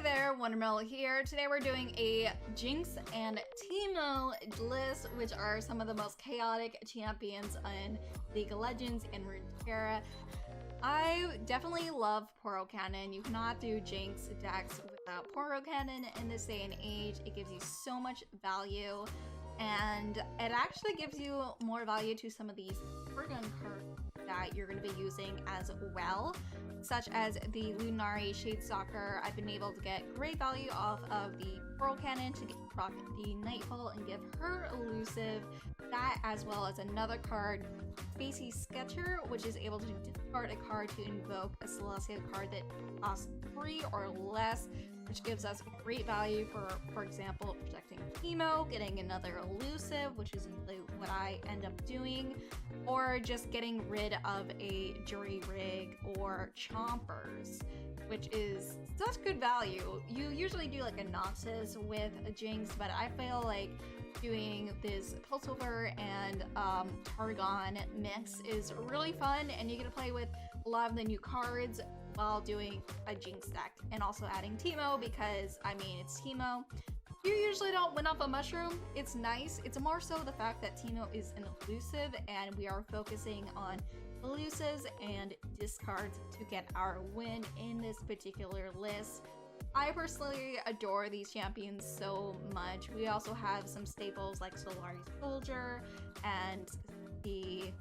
there, Wondermill here. Today we're doing a Jinx and Teemo list, which are some of the most chaotic champions in League of Legends and Runeterra. I definitely love Poro Cannon. You cannot do Jinx decks without Poro Cannon in this day and age. It gives you so much value, and it actually gives you more value to some of these Targon cards that you're going to be using as well, such as the Lunari Shapeshifter. I've been able to get great value off of the Pearl Cannon to proc the Nightfall and give her elusive. That, as well as another card, Spacey Sketcher, which is able to discard a card to invoke a Celestial card that costs 3 or less, which gives us great value for example, protecting Teemo, getting another elusive, which is usually what I end up doing, or just getting rid of a Jury Rig or Chompers, which is such good value. You usually do like a Noxus with a Jinx, but I feel like doing this Pulsover and Targon mix is really fun, and you get to play with a lot of the new cards while doing a Jinx deck, and also adding Teemo because, I mean, it's Teemo. You usually don't win off a mushroom. It's nice. It's more so the fact that Teemo is an elusive, and we are focusing on elusives and discards to get our win in this particular list. I personally adore these champions so much. We also have some staples like Lunari Soldier and the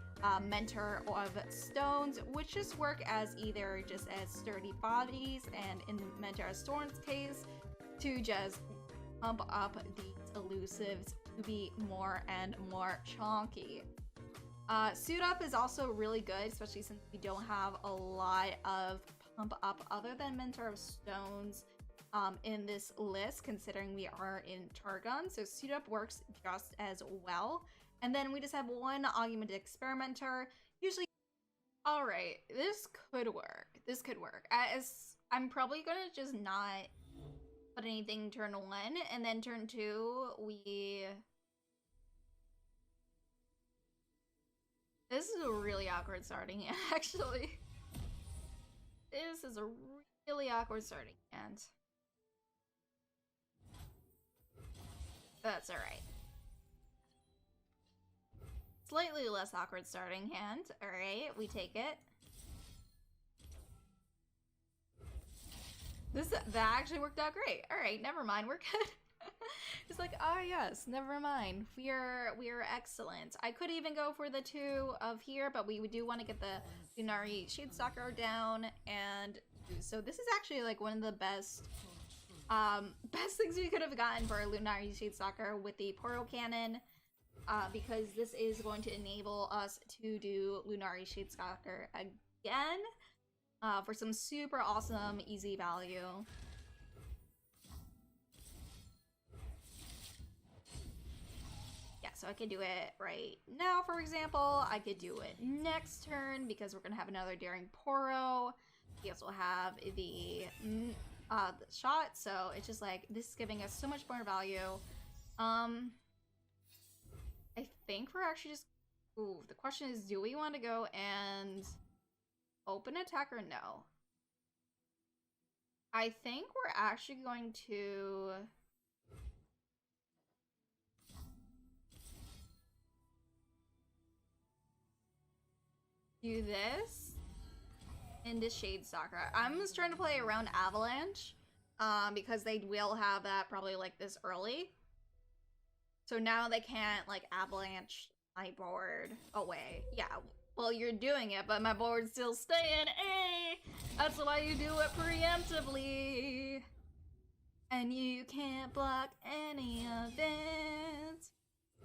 Mentor of Stones, which just work as either just as sturdy bodies, and in the Mentor of Stones case, to just pump up these elusives to be more and more chonky. Suit Up is also really good, especially since we don't have a lot of pump up other than Mentor of Stones in this list, considering we are in Targon. So Suit Up works just as well. And then we just have one Augmented Experimenter. Usually, all right, this could work. This could work. I'm probably gonna just not put anything turn 1, and then turn 2, this is a really awkward starting hand, actually. This is a really awkward starting hand. That's alright. Slightly less awkward starting hand. Alright, we take it. That actually worked out great. Alright, never mind, we're good. It's like, ah, yes, never mind. We are excellent. I could even go for the 2 of here, but we do want to get the Lunari Shapeshifter down, and so this is actually like one of the best things we could have gotten for Lunari Shapeshifter with the Poro Cannon, because this is going to enable us to do Lunari Shapeshifter again for some super awesome easy value. Yeah, so I could do it right now, for example. I could do it next turn because we're gonna have another Daring Poro. We also have the shot, so it's just like, this is giving us so much more value. I think we're actually just, ooh, the question is, do we want to go and open attack or no? I think we're actually going to do this into Shapeshifter. I'm just trying to play around Avalanche, because they will have that probably like this early. So now they can't like avalanche my board away. Yeah, well, you're doing it, but my board's still staying. Hey, that's why you do it preemptively. And you can't block any of it.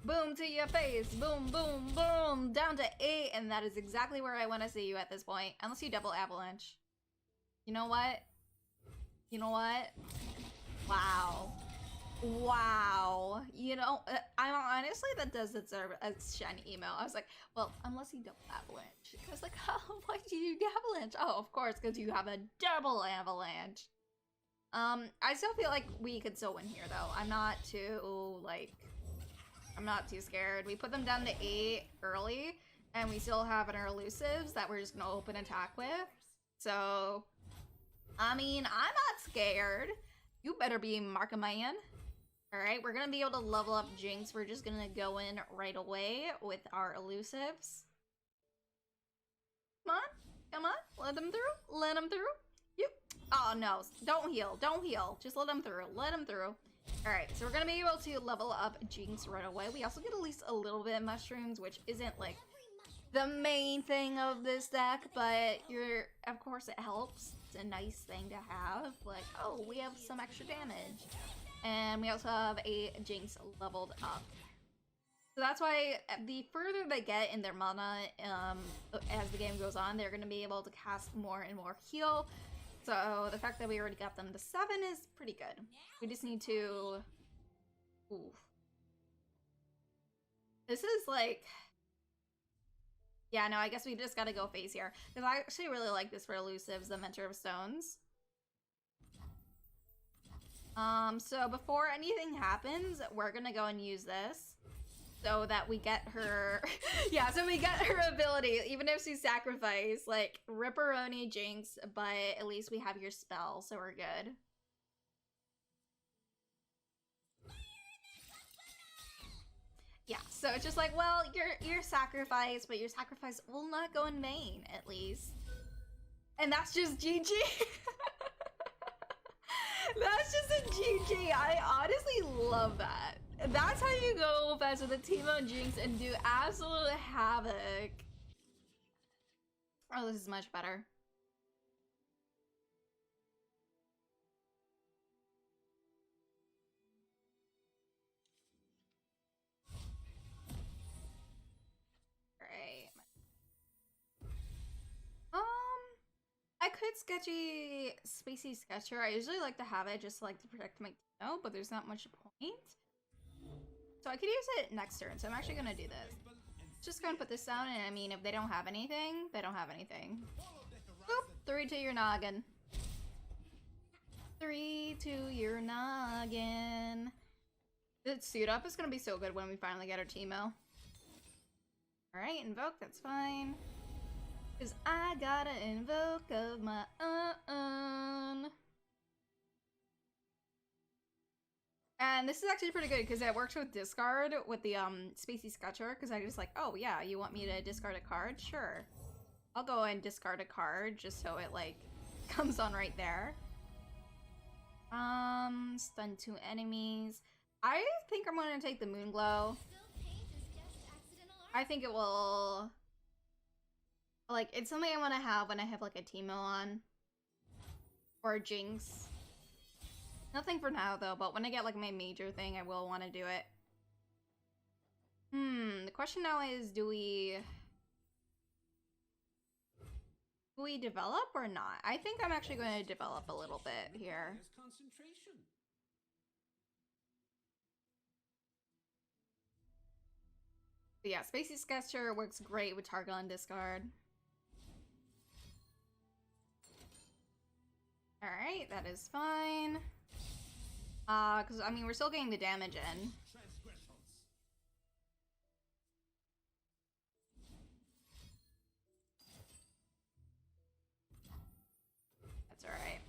Boom to your face. Boom, boom, boom. Down to 8, and that is exactly where I want to see you at this point. Unless you double avalanche. You know what? You know what? Wow. Wow. You know, I'm honestly, that does deserve a shiny email. I was like, well, unless you double avalanche. I was like, oh, why do you avalanche? Oh, of course, because you have a double avalanche. I still feel like we could still win here, though. I'm not too scared. We put them down to 8 early, and we still have our elusives that we're just gonna open attack with. So, I mean, I'm not scared. You better be marking my in. Alright, we're gonna be able to level up Jinx. We're just gonna go in right away with our elusives. Come on. Come on. Let them through. Let them through. You. Oh, no. Don't heal. Don't heal. Just let them through. Let them through. Alright, so we're gonna be able to level up Jinx right away. We also get at least a little bit of mushrooms, which isn't, like, the main thing of this deck, but of course it helps. It's a nice thing to have. Like, oh, we have some extra damage. And we also have a Jinx leveled up. So that's why the further they get in their mana as the game goes on, they're going to be able to cast more and more heal. So the fact that we already got them to 7 is pretty good. We just need to... Ooh. This is like... Yeah, no, I guess we just gotta go face here. Because I actually really like this for elusives, the Mentor of Stones. So before anything happens, we're gonna go and use this so that we get her yeah, so we get her ability, even if she's sacrificed, like Ripperoni Jinx, but at least we have your spell, so we're good. Yeah, so it's just like, well, you're sacrificed, but your sacrifice will not go in vain, at least. And that's just GG. That's just a GG. I honestly love that. That's how you go fast with a Teemo and Jinx and do absolute havoc. Oh, this is much better. Right. I could sketchy Spacey Sketcher. I usually like to have it just like to protect my Teemo, but there's not much point. So I could use it next turn, so I'm actually gonna do this. Just gonna put this down, and I mean, if they don't have anything, they don't have anything. Boop! 3 to your noggin. 3 to your noggin. This suit up is gonna be so good when we finally get our Teemo. Alright, invoke, that's fine. Cause I got an invoke of my own. And this is actually pretty good because it works with discard with the Spacey Sketcher, because I just like, oh yeah, you want me to discard a card? Sure. I'll go and discard a card just so it like comes on right there. Stun 2 enemies. I think I'm gonna take the Moonglow. I think it will... Like, it's something I want to have when I have, like, a Teemo on. Or a Jinx. Nothing for now, though, but when I get, like, my major thing, I will want to do it. The question now is, do we develop or not? I think I'm actually going to develop a little bit here. But yeah, Spacey Sketcher works great with Targon discard. Alright, that is fine. Because, I mean, we're still getting the damage in. That's alright.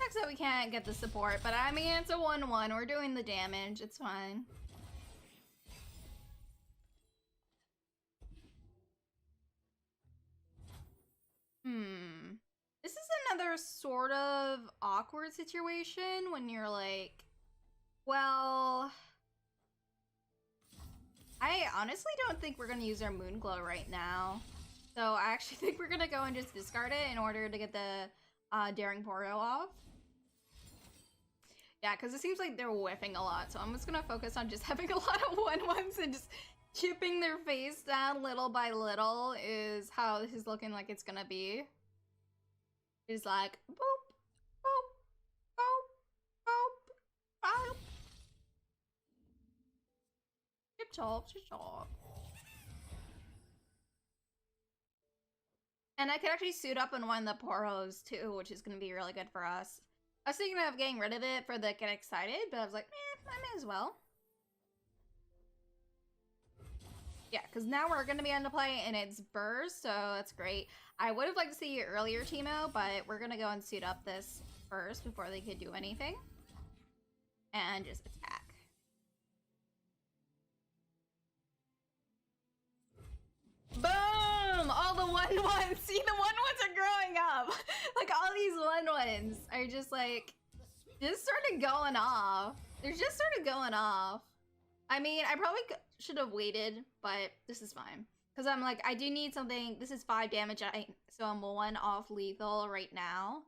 Except we can't get the support, but I mean, it's a 1-1. We're doing the damage. It's fine. This is another sort of awkward situation when you're like, well, I honestly don't think we're going to use our Moonglow right now. So I actually think we're going to go and just discard it in order to get the Daring Poro off. Yeah, because it seems like they're whiffing a lot. So I'm just going to focus on just having a lot of 1-1s and just chipping their face down little by little is how this is looking like it's going to be. Is like boop, boop, boop, boop, boop. Chip chop, chip chop. And I could actually suit up on one of the Poros too, which is going to be really good for us. I was thinking of getting rid of it for the get excited, but I was like, I may as well. Yeah, because now we're going to be on the play and it's burst, so that's great. I would have liked to see earlier Teemo, but we're going to go and suit up this first before they could do anything. and just attack. Boom! All the 1/1s. See, the 1/1s are growing up. Like, all these 1/1s are just like, just sort of going off. They're just sort of going off. I mean, I probably should have waited, but this is fine. Because I'm like, I do need something. This is 5 damage, so I'm 1 off lethal right now.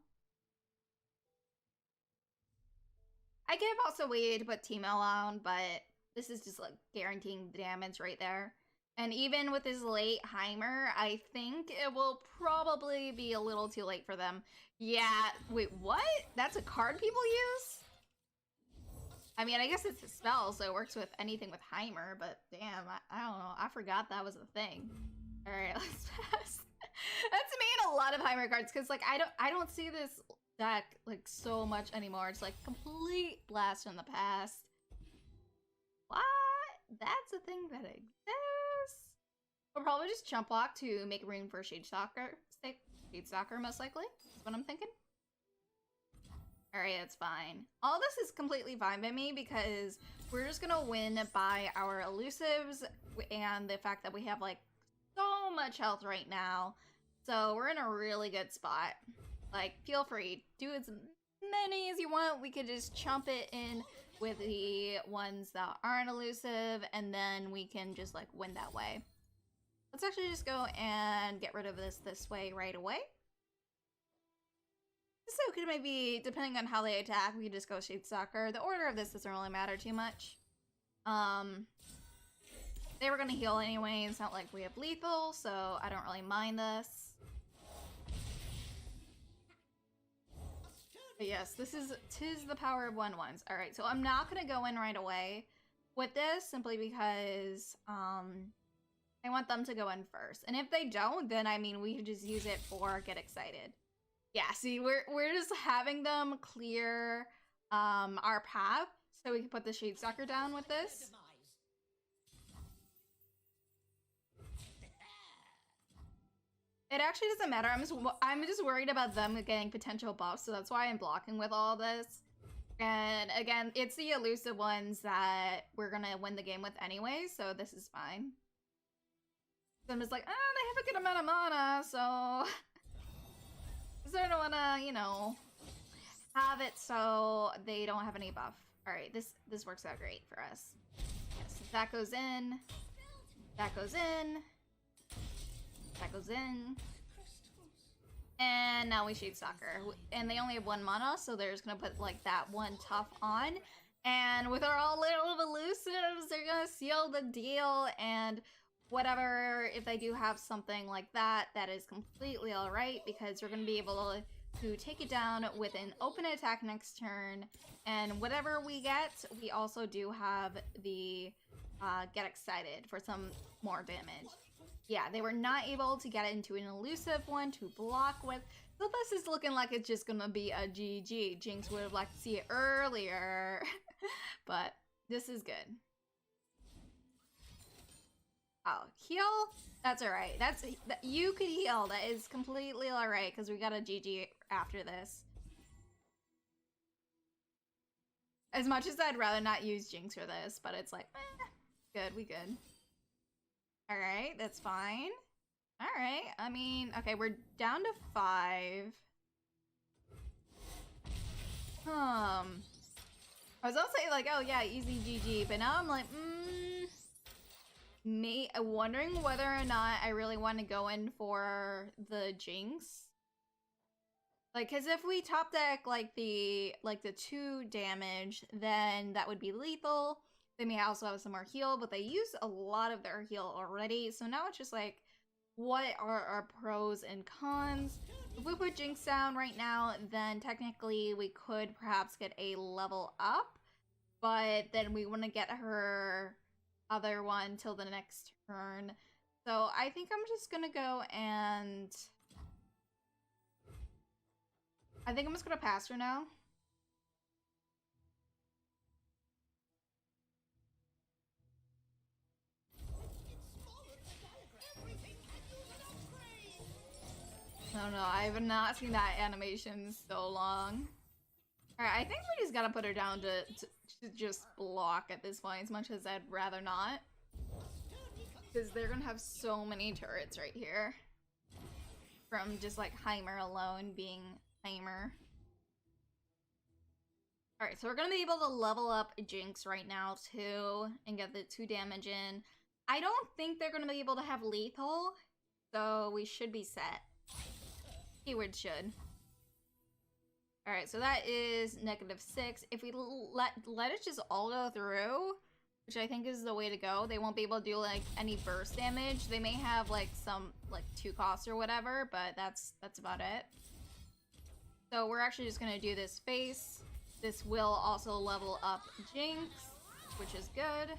I could have also waited to put Teemo on, but this is just like guaranteeing damage right there. And even with his late Heimer, I think it will probably be a little too late for them. Yeah, wait, what? That's a card people use? I mean, I guess it's a spell, so it works with anything with Heimer, but damn, I don't know. I forgot that was a thing. All right, let's pass. That's made a lot of Heimer cards, because like I don't see this deck like so much anymore. It's like complete blast from the past. What? That's a thing that exists. We'll probably just chump block to make room for Shapeshifter. Shapeshifter, most likely. That's what I'm thinking. Alright, that's fine. All this is completely fine by me because we're just gonna win by our elusives and the fact that we have like so much health right now. So we're in a really good spot. Like, feel free, do as many as you want. We could just chump it in with the ones that aren't elusive, and then we can just like win that way. Let's actually just go and get rid of this way right away. So could maybe, depending on how they attack, we could just go Shapeshifter. The order of this doesn't really matter too much. They were gonna heal anyway. It's not like we have lethal, so I don't really mind this. But yes, tis the power of 1/1s. All right, so I'm not gonna go in right away with this simply because I want them to go in first. And if they don't, then I mean we can just use it for get excited. Yeah, see, we're just having them clear our path so we can put the Shapeshifter down with this. It actually doesn't matter. I'm just worried about them getting potential buffs, so that's why I'm blocking with all this. And again, it's the elusive ones that we're gonna win the game with anyway, so this is fine. So I'm just like, oh, they have a good amount of mana, so sort of wanna, you know, have it so they don't have any buff. All right, this works out great for us. Yes, that goes in. That goes in. That goes in. And now we Shapeshifter. And they only have 1 mana, so they're just gonna put like that 1 tough on. And with our all little elusives, they're gonna seal the deal. And whatever, if they do have something like that, that is completely alright, because we're gonna be able to take it down with an open attack next turn. And whatever we get, we also do have the get excited for some more damage. Yeah, they were not able to get into an elusive one to block with. So this is looking like it's just gonna be a GG. Jinx would have liked to see it earlier. But this is good. Oh, heal? That's alright. You could heal. That is completely alright, because we got a GG after this. As much as I'd rather not use Jinx for this, but it's like, good, we good. Alright, that's fine. Alright, I mean, okay, we're down to 5. I was also saying like, oh yeah, easy GG, but now I'm like, wondering whether or not I really want to go in for the Jinx. Like, cause if we top deck like the 2 damage, then that would be lethal. They may also have some more heal, but they use a lot of their heal already. So now it's just like, what are our pros and cons? If we put Jinx down right now, then technically we could perhaps get a level up. But then we want to get her other one till the next turn. So I think I'm just going to go and... I think I'm just going to pass her now. I don't know, I have not seen that animation in so long. Alright, I think we just gotta put her down to just block at this point, as much as I'd rather not. Because they're gonna have so many turrets right here. From just like Heimer alone being Heimer. Alright, so we're gonna be able to level up Jinx right now too, and get the 2 damage in. I don't think they're gonna be able to have lethal, so we should be set. Keyword should. Alright, so that is -6. If we let it just all go through, which I think is the way to go, they won't be able to do like any burst damage. They may have like some like 2 costs or whatever, but that's about it. So we're actually just gonna do this face. This will also level up Jinx, which is good.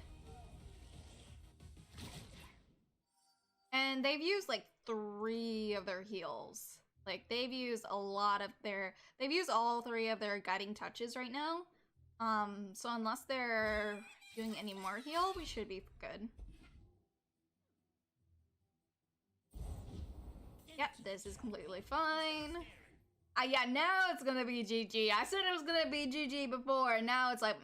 And they've used like 3 of their heals. Like, they've used a lot of their... They've used all 3 of their guiding touches right now. So unless they're doing any more heal, we should be good. Yep, this is completely fine. Yeah, now it's gonna be GG. I said it was gonna be GG before, and now it's like,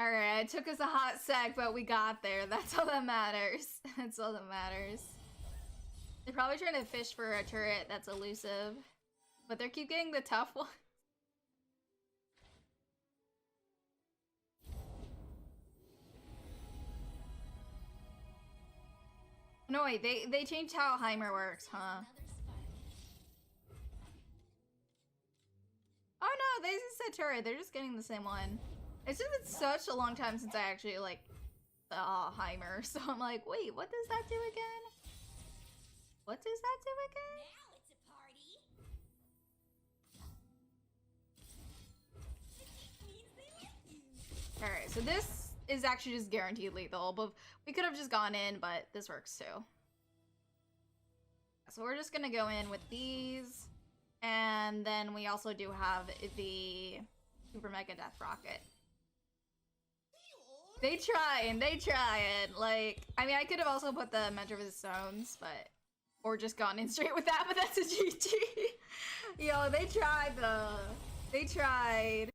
Alright, it took us a hot sec, but we got there. That's all that matters. That's all that matters. They're probably trying to fish for a turret that's elusive. But they keep getting the tough one. No, wait, they changed how Heimer works, huh? Oh no, they just said turret. They're just getting the same one. It's just been such a long time since I actually, like, saw Heimer. So I'm like, wait, what does that do again? What does that do again? Now it's a party. Alright, so this is actually just guaranteed lethal, but we could have just gone in, but this works too. So we're just gonna go in with these, and then we also do have the Super Mega Death Rocket. They trying. Like, I mean, I could have also put the Mentor of the Stones, but... Or just gone in straight with that, but that's a GG. Yo, they tried though. They tried.